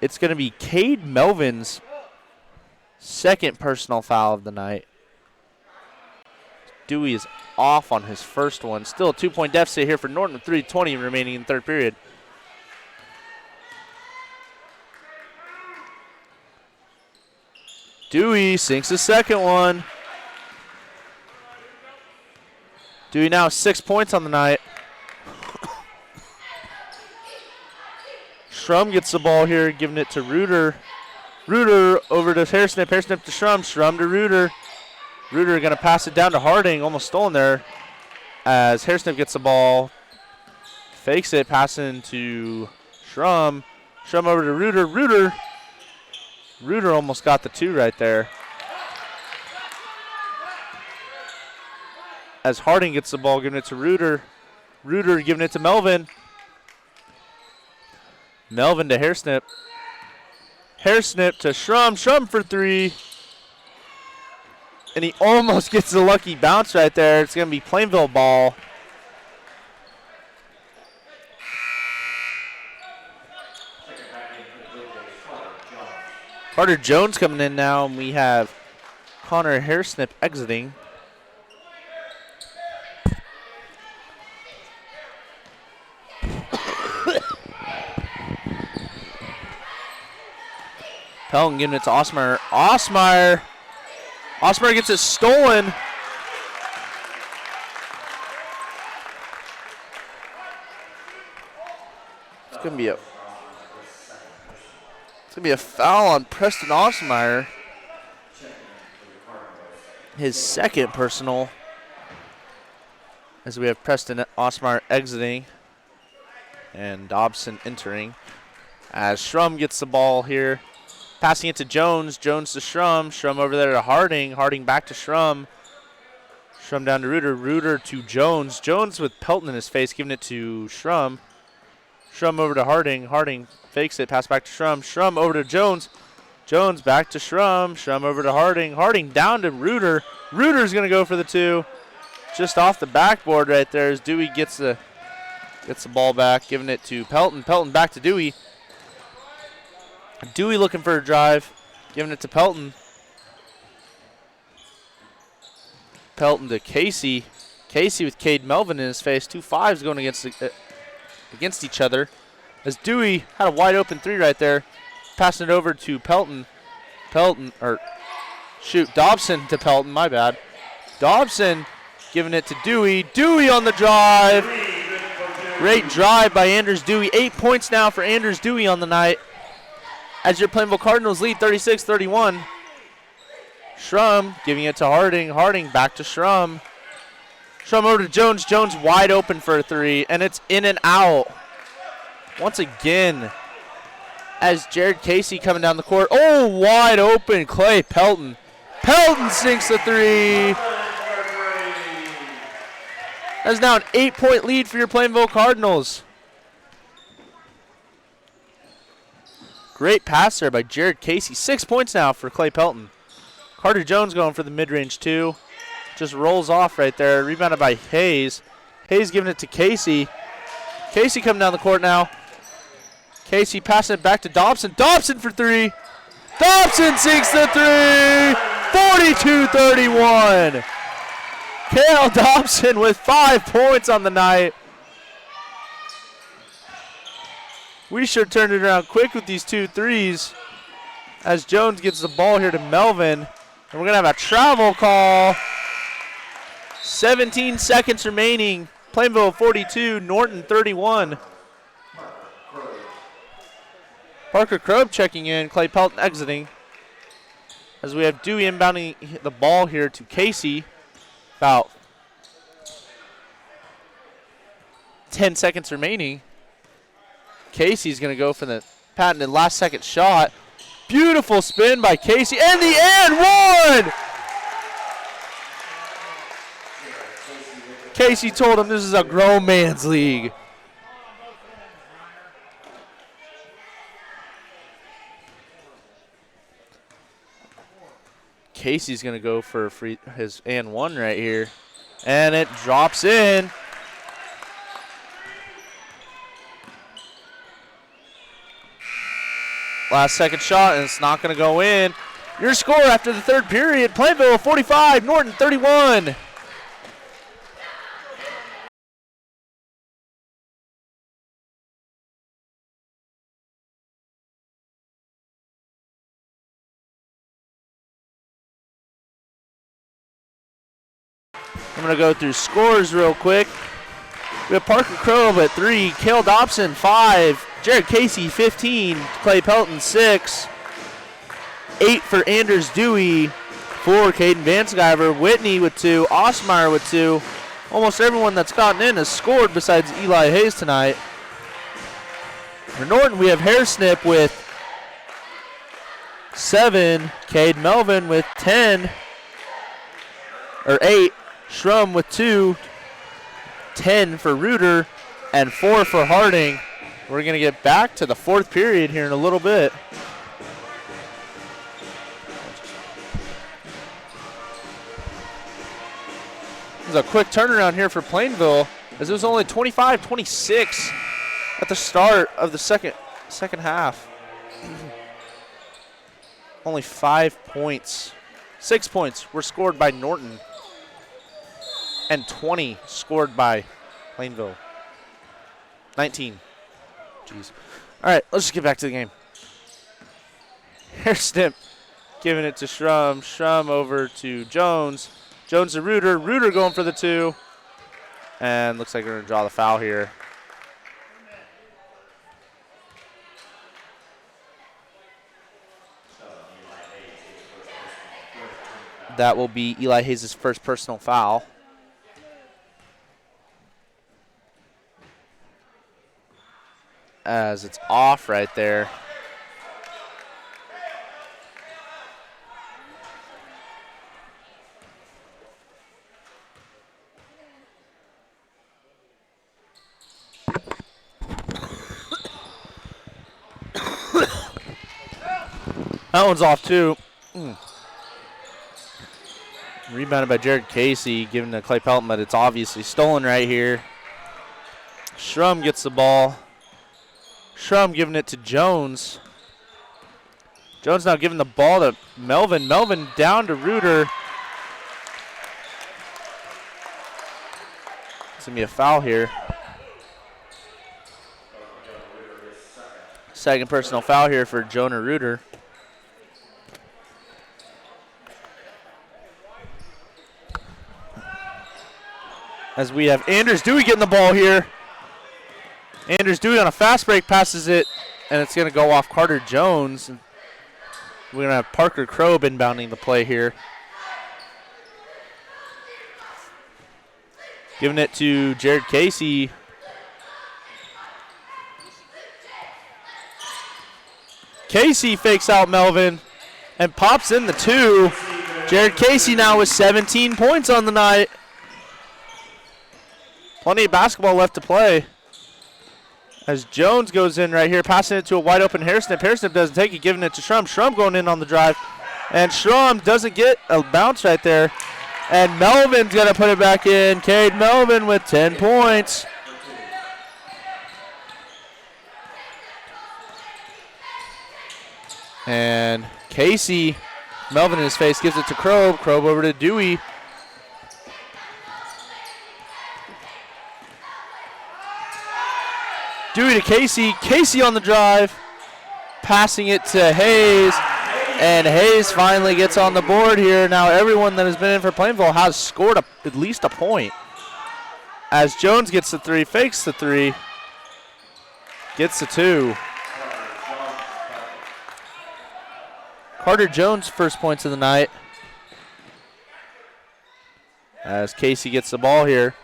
It's going to be Cade Melvin's second personal foul of the night. Dewey is off on his first one. Still a 2-point deficit here for Norton with 3:20 remaining in the third period. Dewey sinks the second one. Dewey now 6 points on the night. Shrum gets the ball here, giving it to Reuter. Reuter over to Hairsnip. Hairsnip to Shrum. Shrum to Reuter. Reuter going to pass it down to Harding. Almost stolen there as Hairsnip gets the ball. Fakes it, passing to Shrum. Shrum over to Reuter. Reuter almost got the two right there. As Harding gets the ball, giving it to Reuter. Reuter giving it to Melvin. Melvin to Hairsnip. Hairsnip to Shrum. Shrum for three. And he almost gets the lucky bounce right there. It's going to be Plainville ball. Carter Jones coming in now, and we have Connor Hairsnip exiting. Pelton giving it to Osmeyer. Osmeyer gets it stolen. It's gonna be a foul on Preston Osmeyer. His second personal. As we have Preston Osmeyer exiting and Dobson entering. As Shrum gets the ball here. Passing it to Jones. Jones to Shrum. Shrum over there to Harding. Harding back to Shrum. Shrum down to Reuter. Reuter to Jones. Jones with Pelton in his face, giving it to Shrum. Shrum over to Harding. Harding fakes it. Pass back to Shrum. Shrum over to Jones. Jones back to Shrum. Shrum over to Harding. Harding down to Reuter. Reuter's going to go for the two. Just off the backboard right there as Dewey gets the ball back, giving it to Pelton. Pelton back to Dewey. Dewey looking for a drive, giving it to Pelton. Pelton to Casey. Casey with Cade Melvin in his face. 2 5s going against each other. As Dewey had a wide open three right there. Passing it over to Pelton. Dobson to Pelton, my bad. Dobson giving it to Dewey. Dewey on the drive. Great drive by Anders Dewey. 8 points now for Anders Dewey on the night. As your Plainville Cardinals lead 36-31. Shrum giving it to Harding. Harding back to Shrum. Shrum over to Jones. Jones wide open for a three, and it's in and out. Once again, as Jared Casey coming down the court. Oh, wide open, Clay Pelton. Pelton sinks the three. That's now an 8-point lead for your Plainville Cardinals. Great pass there by Jared Casey. 6 points now for Clay Pelton. Carter Jones going for the mid-range 2. Just rolls off right there. Rebounded by Hayes. Hayes giving it to Casey. Casey coming down the court now. Casey passing it back to Dobson. Dobson for 3. Dobson sinks the 3. 42-31. Kale Dobson with 5 points on the night. We sure turned it around quick with these 2 threes as Jones gets the ball here to Melvin. And we're going to have a travel call. 17 seconds remaining. Plainville 42, Norton 31. Parker Krob checking in, Clay Pelton exiting. As we have Dewey inbounding the ball here to Casey. About 10 seconds remaining. Casey's going to go for the patented last second shot. Beautiful spin by Casey. And the and one! Casey told him this is a grown man's league. Casey's going to go for his and one right here. And it drops in. Last second shot, and it's not going to go in. Your score after the third period, Plainville 45, Norton 31. I'm going to go through scores real quick. We have Parker Krob at 3, Cale Dobson 5, Jared Casey 15, Clay Pelton 6, 8 for Anders Dewey, 4 Caden Vanskyver, Whitney with 2, Osmeyer with 2. Almost everyone that's gotten in has scored besides Eli Hayes tonight. For Norton, we have Hairsnip with 7, Cade Melvin with 10, or 8, Schrum with 2, 10 for Reuter, and 4 for Harding. We're going to get back to the fourth period here in a little bit. This is a quick turnaround here for Plainville, as it was only 25-26 at the start of the second half. Only 5 points. 6 points were scored by Norton, and 20 scored by Plainville. 19. Jeez. All right, let's just get back to the game. Hairsnip giving it to Schrum. Schrum over to Jones. Jones to Reuter. Reuter going for the 2. And looks like we're going to draw the foul here. That will be Eli Hayes' first personal foul. As it's off right there. That one's off too. Rebounded by Jared Casey, giving to Clay Pelton, but it's obviously stolen right here. Schrum gets the ball. Schrum giving it to Jones. Jones now giving the ball to Melvin. Melvin down to Reuter. It's going to be a foul here. Second personal foul here for Jonah Reuter. As we have Anders Dewey getting the ball here. Anders Dewey on a fast break passes it, and it's going to go off Carter Jones. We're going to have Parker Krob inbounding the play here. Giving it to Jared Casey. Casey fakes out Melvin and pops in the 2. Jared Casey now with 17 points on the night. Plenty of basketball left to play. As Jones goes in right here, passing it to a wide open Hairsnip. Hairsnip doesn't take it, giving it to Shrum. Shrum going in on the drive. And Shrum doesn't get a bounce right there. And Melvin's going to put it back in. Cade Melvin with 10 points. And Casey, Melvin in his face, gives it to Krob. Krob over to Dewey. Dewey to Casey. Casey on the drive. Passing it to Hayes. And Hayes finally gets on the board here. Now everyone that has been in for Plainville has scored at least a point. As Jones gets the three, fakes the three, gets the two. Carter Jones first points of the night. As Casey gets the ball here.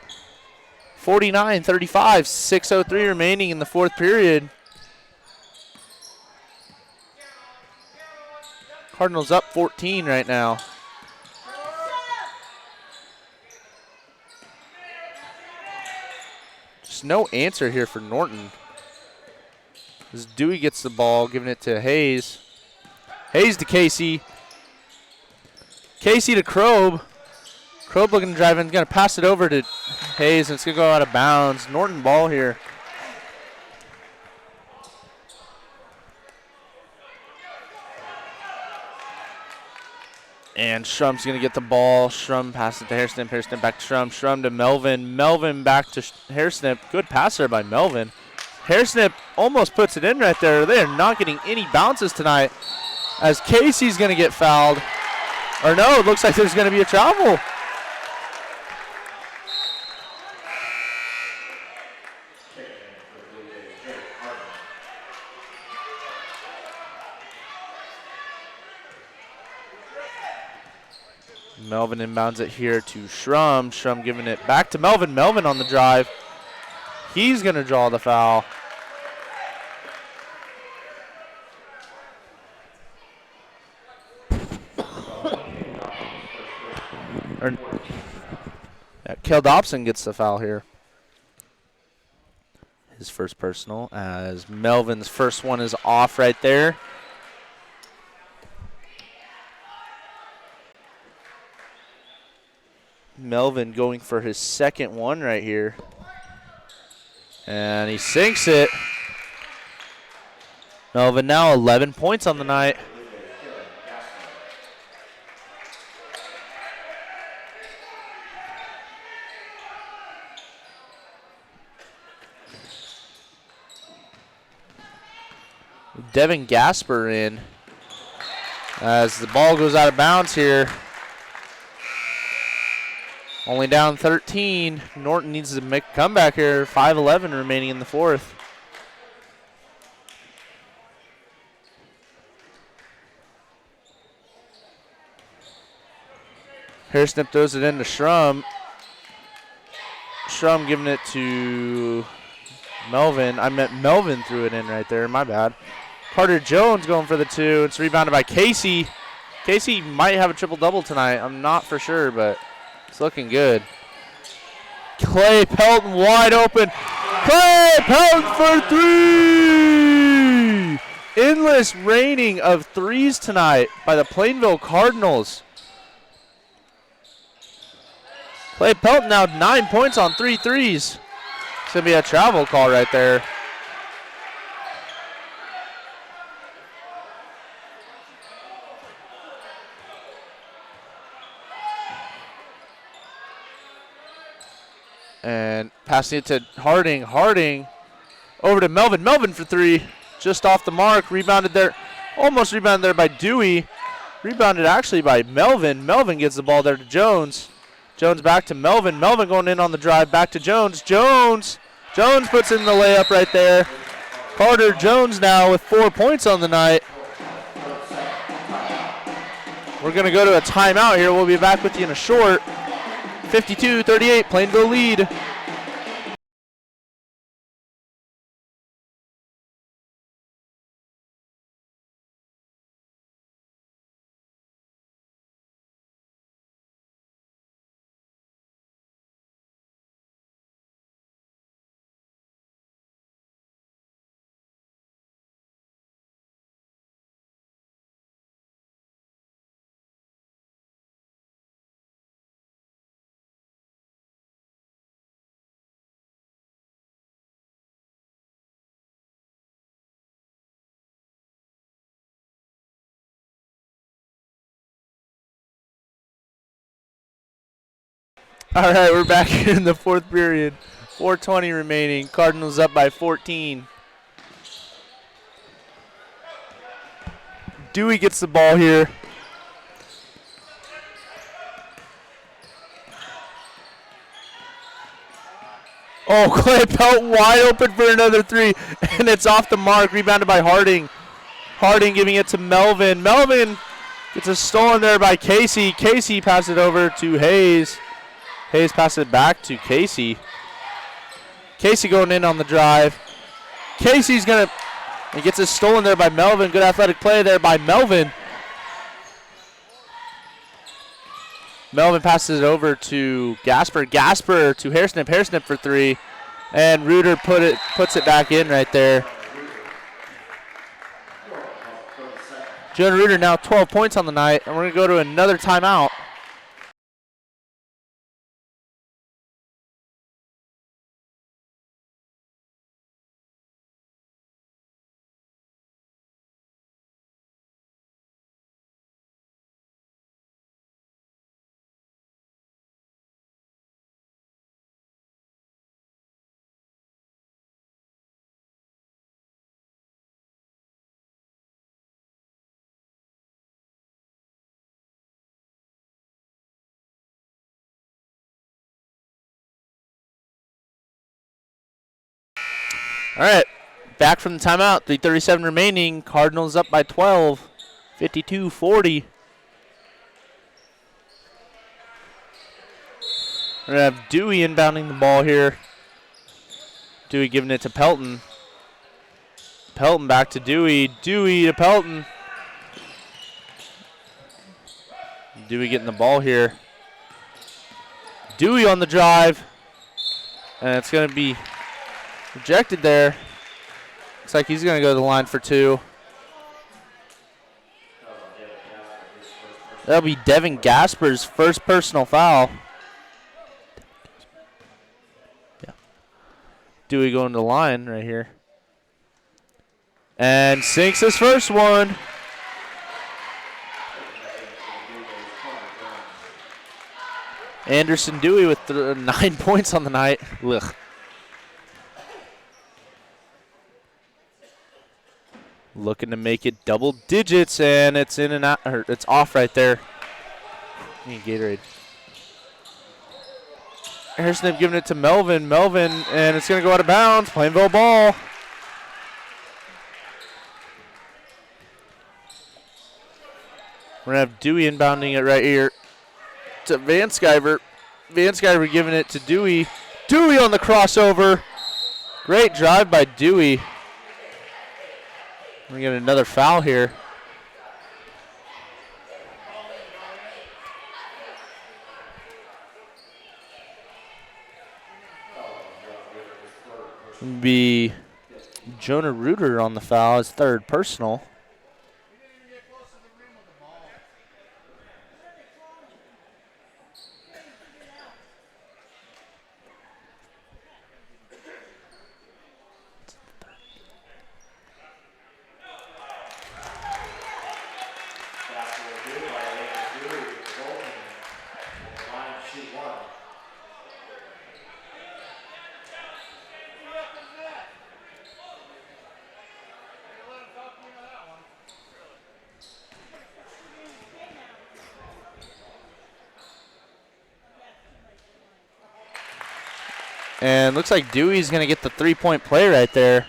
49-35, 6:03 remaining in the fourth period. Cardinals up 14 right now. Just no answer here for Norton. As Dewey gets the ball, giving it to Hayes. Hayes to Casey. Casey to Krob. Krob looking to drive in, going to pass it over to Hayes, and it's going to go out of bounds. Norton ball here. And Shrum's going to get the ball. Shrum passes it to Hairsnip. Hairsnip back to Shrum. Shrum to Melvin. Melvin back to Hairsnip. Good pass there by Melvin. Hairsnip almost puts it in right there. They are not getting any bounces tonight as Casey's going to get fouled. Or no, it looks like there's going to be a travel. Melvin inbounds it here to Shrum. Shrum giving it back to Melvin. Melvin on the drive. He's going to draw the foul. Kel Dobson gets the foul here. His first personal, as Melvin's first one is off right there. Melvin going for his second one right here. And he sinks it. Melvin now 11 points on the night. Devin Gasper in as the ball goes out of bounds here. Only down 13. Norton needs to make a comeback here. 5:11 remaining in the fourth. Hairsnip throws it into Shrum. Shrum giving it to Melvin. I meant Melvin threw it in right there. My bad. Carter Jones going for the two. It's rebounded by Casey. Casey might have a triple-double tonight. I'm not for sure, but it's looking good. Clay Pelton wide open. Clay Pelton for three! Endless raining of threes tonight by the Plainville Cardinals. Clay Pelton now 9 points on 3 threes. It's going to be a travel call right there. And passing it to Harding. Harding over to Melvin. Melvin for three. Just off the mark. Rebounded there. Almost rebounded there by Dewey. Rebounded actually by Melvin. Melvin gets the ball there to Jones. Jones back to Melvin. Melvin going in on the drive. Back to Jones. Jones puts in the layup right there. Carter Jones now with 4 points on the night. We're going to go to a timeout here. We'll be back with you in a short. 52-38, Plainville lead. All right, we're back in the fourth period. 4:20 remaining. Cardinals up by 14. Dewey gets the ball here. Oh, Clay Pelt wide open for another three, and it's off the mark. Rebounded by Harding. Harding giving it to Melvin. Melvin gets a stolen there by Casey. Casey passes it over to Hayes. Hayes passes it back to Casey. Casey going in on the drive. Casey's going to, he gets it stolen there by Melvin. Good athletic play there by Melvin. Melvin passes it over to Gasper. Gasper to Hairsnip. Hairsnip for three. And Reuter puts it back in right there. Jonah Reuter now 12 points on the night. And we're going to go to another timeout. All right, back from the timeout. 3:37 remaining. Cardinals up by 12, 52-40. We're going to have Dewey inbounding the ball here. Dewey giving it to Pelton. Pelton back to Dewey. Dewey to Pelton. Dewey getting the ball here. Dewey on the drive. And it's going to be rejected there. Looks like he's going to go to the line for two. That'll be Devin Gasper's first personal foul. Yeah. Dewey going to the line right here. And sinks his first one. Anderson Dewey with 9 points on the night. Ugh. Looking to make it double digits, and it's in and out, or it's off right there. Need Gatorade. Harrison giving it to Melvin. Melvin, and it's going to go out of bounds. Plainville ball. We're going to have Dewey inbounding it right here to Van Sciver. Van Sciver giving it to Dewey. Dewey on the crossover. Great drive by Dewey. We get another foul here. Be Jonah Reuter on the foul, his third personal. And looks like Dewey's going to get the three-point play right there.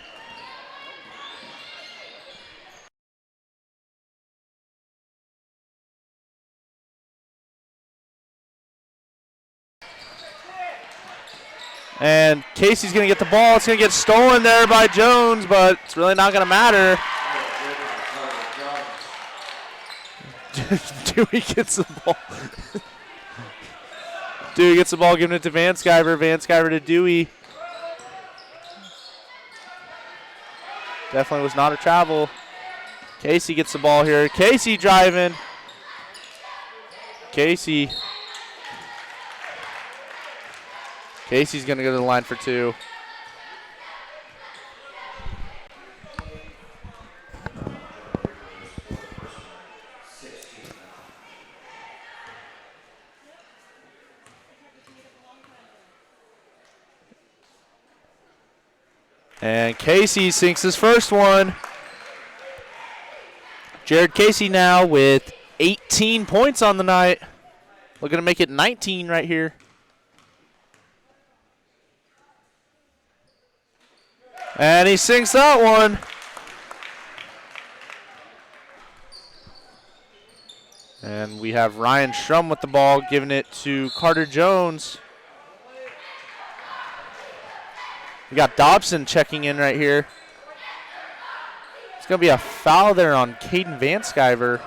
And Casey's going to get the ball. It's going to get stolen there by Jones, but it's really not going to matter. Dewey gets the ball. Dewey gets the ball, giving it to Van Sciver. Van Sciver to Dewey. Definitely was not a travel. Casey gets the ball here. Casey driving. Casey's going to go to the line for two. And Casey sinks his first one. Jared Casey now with 18 points on the night. Looking to make it 19 right here. And he sinks that one. And we have Ryan Schrum with the ball, giving it to Carter Jones. We got Dobson checking in right here. It's going to be a foul there on Caden Vanskyver.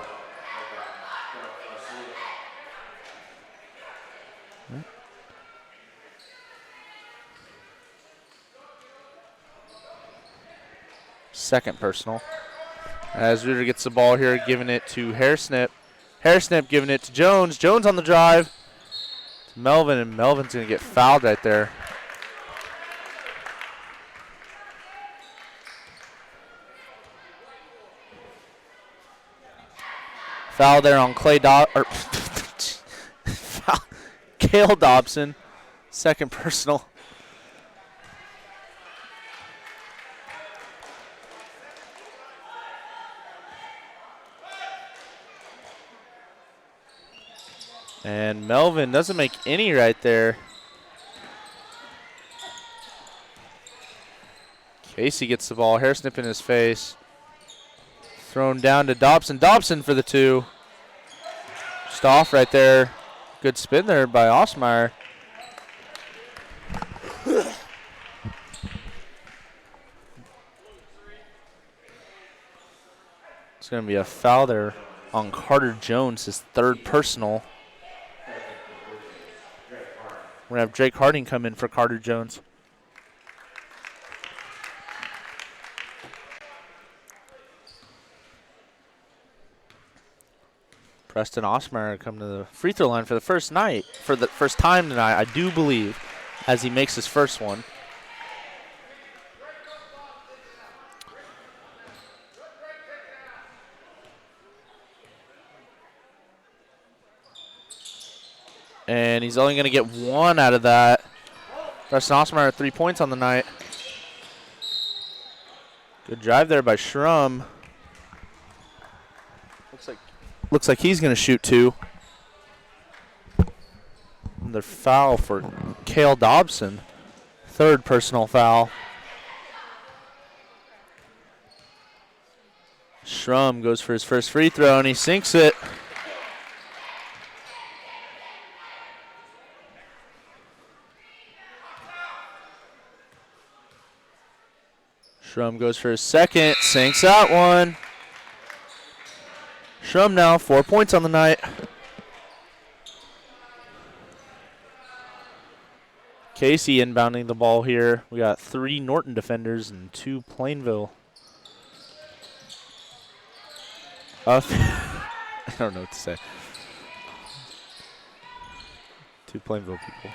Second personal. As Reuter gets the ball here, giving it to Hairsnip. Hairsnip giving it to Jones. Jones on the drive. It's Melvin, and Melvin's going to get fouled right there. Foul there on Cale Dobson. Second personal. And Melvin doesn't make any right there. Casey gets the ball. Hairsnip in his face. Thrown down to Dobson. Dobson for the two. Just off right there. Good spin there by Osmeyer. It's going to be a foul there on Carter Jones, his third personal. We're going to have Drake Harding come in for Carter Jones. Preston Osmeyer come to the free throw line for the first time tonight, I do believe, as he makes his first one. And he's only going to get one out of that. Preston Osmeyer 3 points on the night. Good drive there by Schrum. Looks like he's going to shoot two. Another foul for Cale Dobson. Third personal foul. Schrum goes for his first free throw, and he sinks it. Schrum goes for his second, sinks that one. Schrum now 4 points on the night. Casey inbounding the ball here. We got 3 Norton defenders and 2 Plainville. I don't know what to say. 2 Plainville people.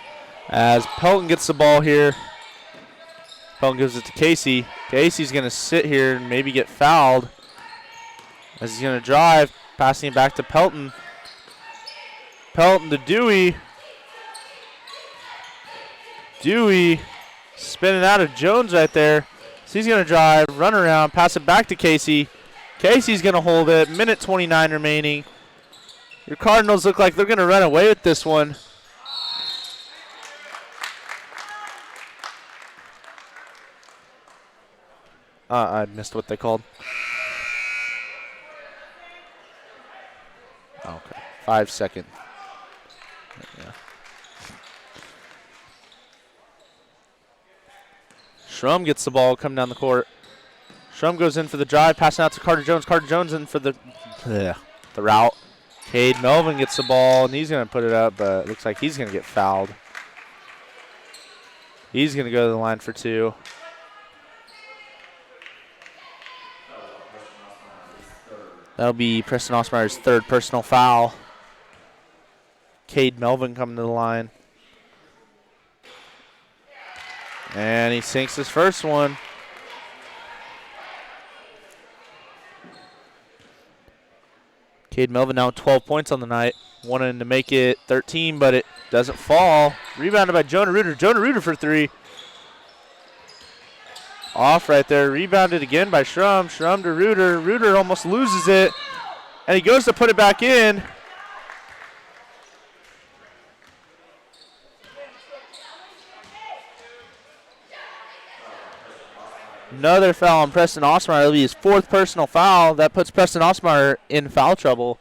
As Pelton gets the ball here. Pelton gives it to Casey. Casey's going to sit here and maybe get fouled. As he's going to drive, passing it back to Pelton. Pelton to Dewey. Dewey spinning out of Jones right there. So he's going to drive, run around, pass it back to Casey. Casey's going to hold it. Minute 29 remaining. Your Cardinals look like they're going to run away with this one. I missed what they called. Oh, okay. 5 seconds. Yeah. Schrum gets the ball coming down the court. Schrum goes in for the drive, passing out to Carter Jones. Carter Jones in for the route. Cade Melvin gets the ball, and he's going to put it up, but it looks like he's going to get fouled. He's going to go to the line for 2. That'll be Preston Osmeyer's third personal foul. Cade Melvin coming to the line. And he sinks his first one. Cade Melvin now 12 points on the night. Wanting to make it 13, but it doesn't fall. Rebounded by Jonah Reuter. Jonah Reuter for 3. Off right there. Rebounded again by Schrum. Schrum to Reuter. Reuter almost loses it. And he goes to put it back in. Another foul on Preston Osmeyer. It'll be his 4th personal foul. That puts Preston Osmeyer in foul trouble.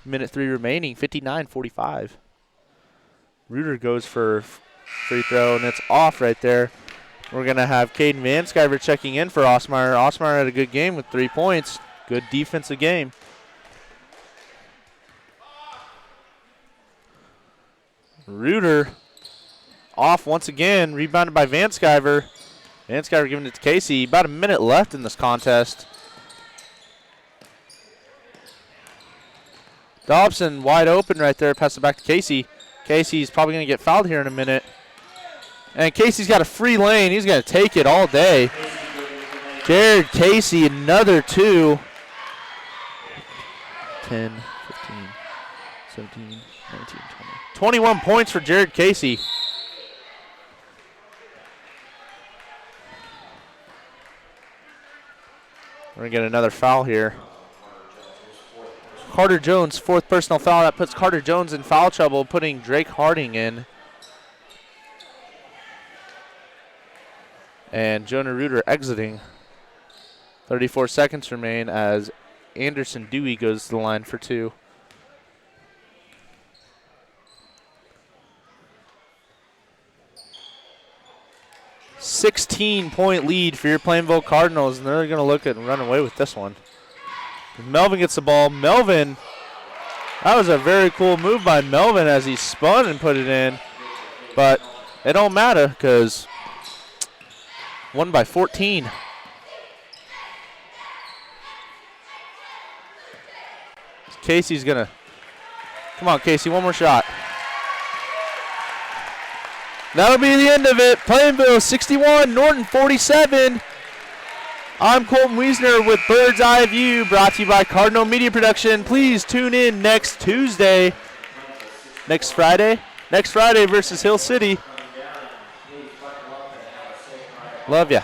Minute 3 remaining, 59-45. Reuter goes for free throw, and it's off right there. We're going to have Caden Vanskyver checking in for Osmeyer. Osmeyer had a good game with 3 points. Good defensive game. Reuter off once again, rebounded by Vanskyver. Vanskyver giving it to Casey. About a minute left in this contest. Dobson wide open right there. Pass it back to Casey. Casey's probably going to get fouled here in a minute. And Casey's got a free lane. He's going to take it all day. Jared Casey, another 2. 10, 15, 17, 19, 20. 21 points for Jared Casey. We're going to get another foul here. Carter Jones, 4th personal foul. That puts Carter Jones in foul trouble, putting Drake Harding in. And Jonah Reuter exiting. 34 seconds remain as Anderson Dewey goes to the line for 2. $16-point lead for your Plainville Cardinals, and they're going to look at and run away with this one. Melvin gets the ball. Melvin, that was a very cool move by Melvin as he spun and put it in. But it don't matter because won by 14. Casey's going to, come on, Casey, one more shot. That'll be the end of it. Plainville 61, Norton 47. I'm Colton Wiesner with Bird's Eye View, brought to you by Cardinal Media Production. Please tune in next Friday versus Hill City. Love ya.